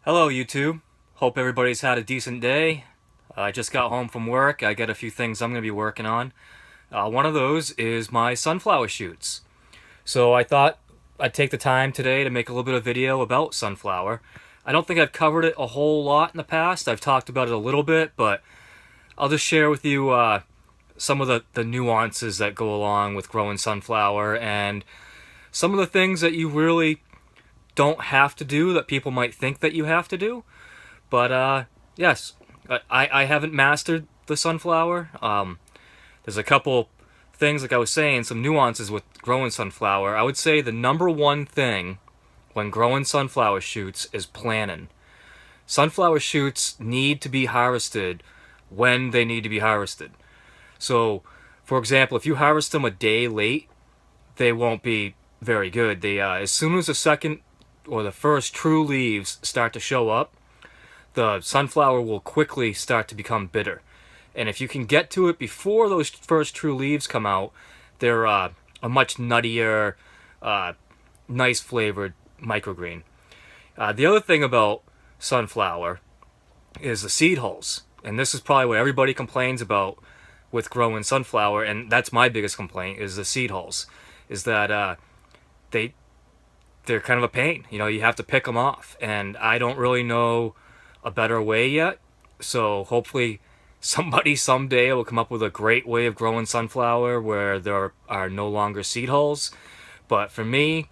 Hello YouTube. Hope everybody's had a decent day. I just got home from work. I got a few things I'm going to be working on. One of those is my sunflower shoots. So I thought I'd take the time today to make a little bit of video about sunflower. I don't think I've covered it a whole lot in the past. I've talked about it a little bit, but I'll just share with you some of the nuances that go along with growing sunflower and some of the things that you really don't have to do that people might think that you have to do. But yes, I haven't mastered the sunflower. There's a couple things, like I was saying, some nuances with growing sunflower. I would say the number one thing when growing sunflower shoots is planning. Sunflower shoots need to be harvested when they need to be harvested. So, for example, if you harvest them a day late, they won't be very good. They as soon as the second or the first true leaves start to show up, the sunflower will quickly start to become bitter. And if you can get to it before those first true leaves come out, they're a much nuttier, nice flavored microgreen. The other thing about sunflower is the seed holes. And this is probably what everybody complains about with growing sunflower, and that's my biggest complaint, is the seed holes. Is that they're kind of a pain. You know, you have to pick them off, and I don't really know a better way yet. So hopefully somebody someday will come up with a great way of growing sunflower where there are no longer seed holes. But for me,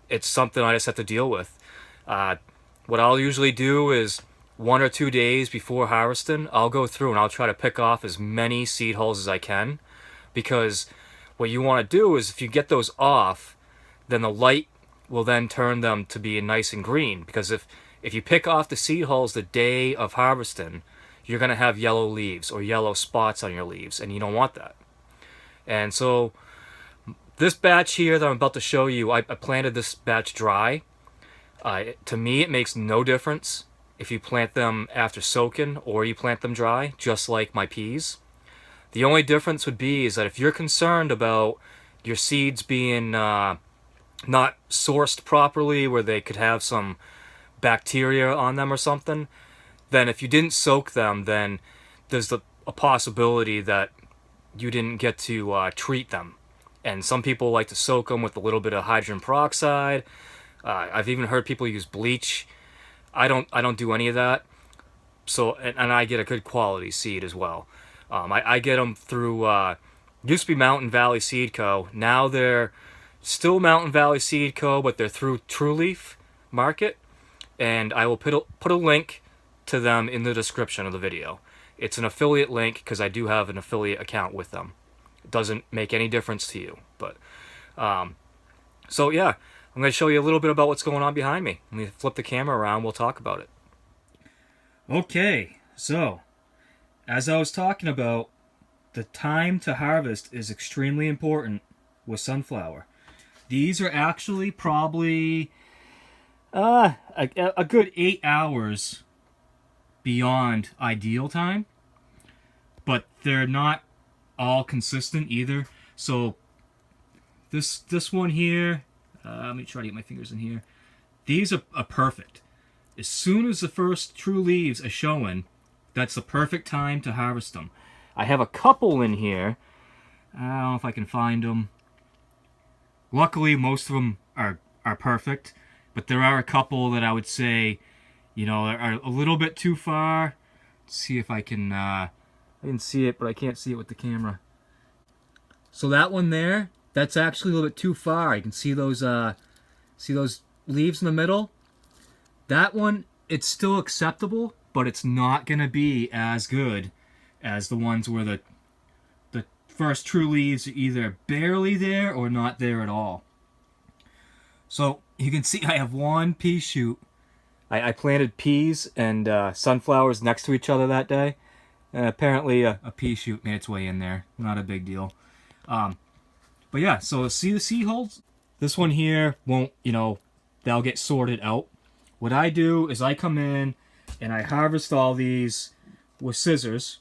it's something I just have to deal with. What I'll usually do is 1 or 2 days before harvesting, I'll go through and I'll try to pick off as many seed holes as I can, because what you want to do is if you get those off, then the light will then turn them to be nice and green. Because if you pick off the seed holes the day of harvesting, you're going to have yellow leaves or yellow spots on your leaves, and you don't want that. And so this batch here that I'm about to show you, I planted this batch dry. To me, it makes no difference if you plant them after soaking or you plant them dry, just like my peas. The only difference would be is that if you're concerned about your seeds being not sourced properly, where they could have some bacteria on them or something, then if you didn't soak them, then there's a possibility that you didn't get to treat them. And some people like to soak them with a little bit of hydrogen peroxide. I've even heard people use bleach. I don't do any of that. So and I get a good quality seed as well. I get them through used to be Mountain Valley Seed Co. Now they're still Mountain Valley Seed Co., but they're through True Leaf Market, and I will put a link to them in the description of the video. It's an affiliate link because I do have an affiliate account with them. It doesn't make any difference to you, but so yeah, I'm going to show you a little bit about what's going on behind me. Let me flip the camera around. We'll talk about it. Okay, so as I was talking about, the time to harvest is extremely important with sunflower. These are actually probably a good 8 hours beyond ideal time, but they're not all consistent either. So this one here, let me try to get my fingers in here. These are perfect. As soon as the first true leaves are showing, that's the perfect time to harvest them. I have a couple in here. I don't know if I can find them. Luckily, most of them are perfect, but there are a couple that I would say, you know, are a little bit too far. Let's see if I can, I can see it, but I can't see it with the camera. So that one there, that's actually a little bit too far. You can see those leaves in the middle. That one, it's still acceptable, but it's not going to be as good as the ones where the first true leaves are either barely there or not there at all. So you can see I have one pea shoot. I planted peas and sunflowers next to each other that day. And apparently a pea shoot made its way in there. Not a big deal. But yeah, so see the seed holes? This one here won't, you know, they'll get sorted out. What I do is I come in and I harvest all these with scissors.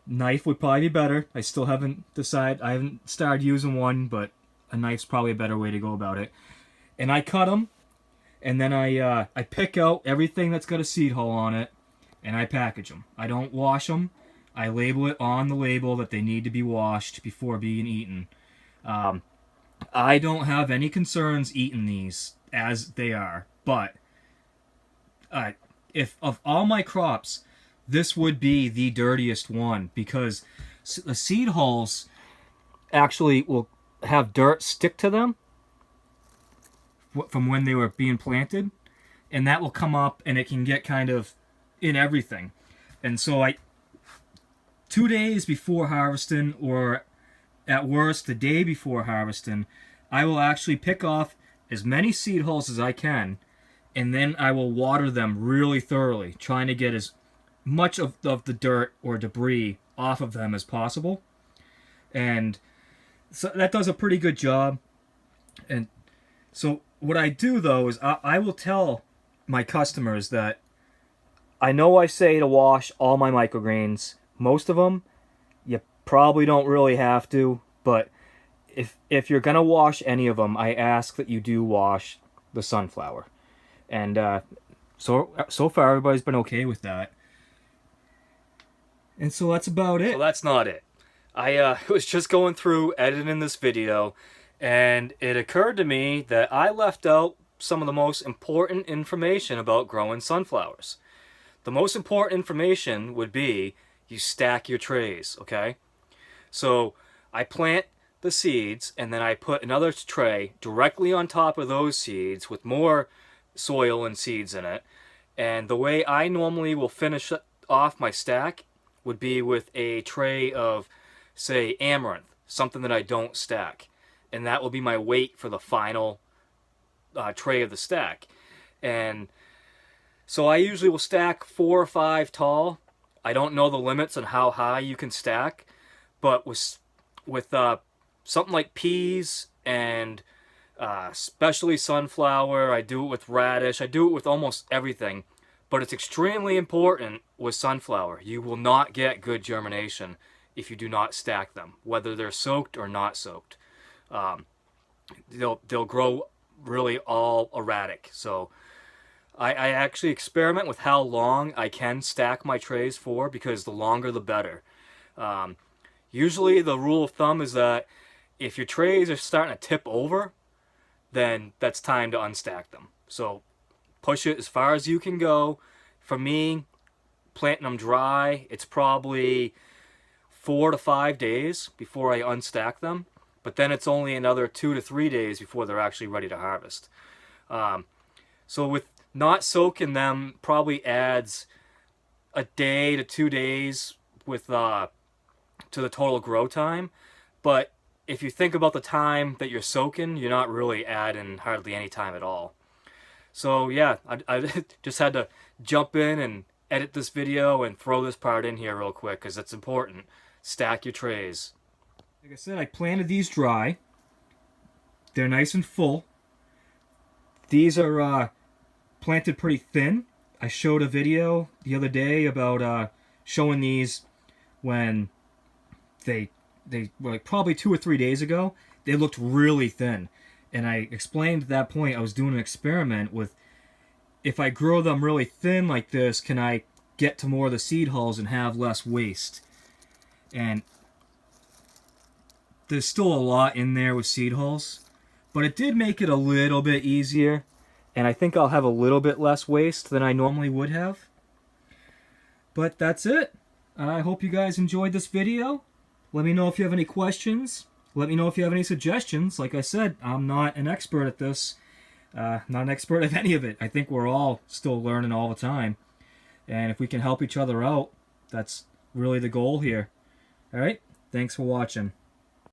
Knife would probably be better. I still haven't decided. I haven't started using one, but a knife's probably a better way to go about it. And I cut them, and then I pick out everything that's got a seed hull on it, and I package them. I don't wash them. I label it on the label that they need to be washed before being eaten. I don't have any concerns eating these as they are, but if of all my crops, this would be the dirtiest one because the seed hulls actually will have dirt stick to them from when they were being planted, and that will come up and it can get kind of in everything. And so 2 days before harvesting, or at worst the day before harvesting, I will actually pick off as many seed hulls as I can, and then I will water them really thoroughly, trying to get as much of the dirt or debris off of them as possible. And so that does a pretty good job. And so what I do, though, is I will tell my customers that I know I say to wash all my microgreens. Most of them, you probably don't really have to, but if you're going to wash any of them, I ask that you do wash the sunflower. And so far, everybody's been okay with that. And so that's about it. So that's not it. I was just going through editing this video, and it occurred to me that I left out some of the most important information about growing sunflowers. The most important information would be you stack your trays, okay? So I plant the seeds, and then I put another tray directly on top of those seeds with more soil and seeds in it. And the way I normally will finish off my stack would be with a tray of, say, amaranth, something that I don't stack. And that will be my weight for the final tray of the stack. And so I usually will stack 4 or 5 tall. I don't know the limits on how high you can stack, but with something like peas and especially sunflower, I do it with radish, I do it with almost everything. But it's extremely important with sunflower. You will not get good germination if you do not stack them, whether they're soaked or not soaked. They'll grow really all erratic. So I actually experiment with how long I can stack my trays for, because the longer the better. Usually the rule of thumb is that if your trays are starting to tip over, then that's time to unstack them. So push it as far as you can go. For me, planting them dry, it's probably 4 to 5 days before I unstack them. But then it's only another 2 to 3 days before they're actually ready to harvest. So with not soaking them probably adds a day to 2 days with to the total grow time. But if you think about the time that you're soaking, you're not really adding hardly any time at all. So yeah, I just had to jump in and edit this video and throw this part in here real quick because it's important. Stack your trays. Like I said, I planted these dry. They're nice and full. These are planted pretty thin. I showed a video the other day about showing these when they were like probably 2 or 3 days ago. They looked really thin. And I explained at that point I was doing an experiment with, if I grow them really thin like this, can I get to more of the seed hulls and have less waste? And there's still a lot in there with seed hulls, but it did make it a little bit easier, and I think I'll have a little bit less waste than I normally would have. But that's it. I hope you guys enjoyed this video. Let me know if you have any questions. Let me know if you have any suggestions. Like I said, I'm not an expert at this. Not an expert at any of it. I think we're all still learning all the time. And if we can help each other out, that's really the goal here. Alright? Thanks for watching.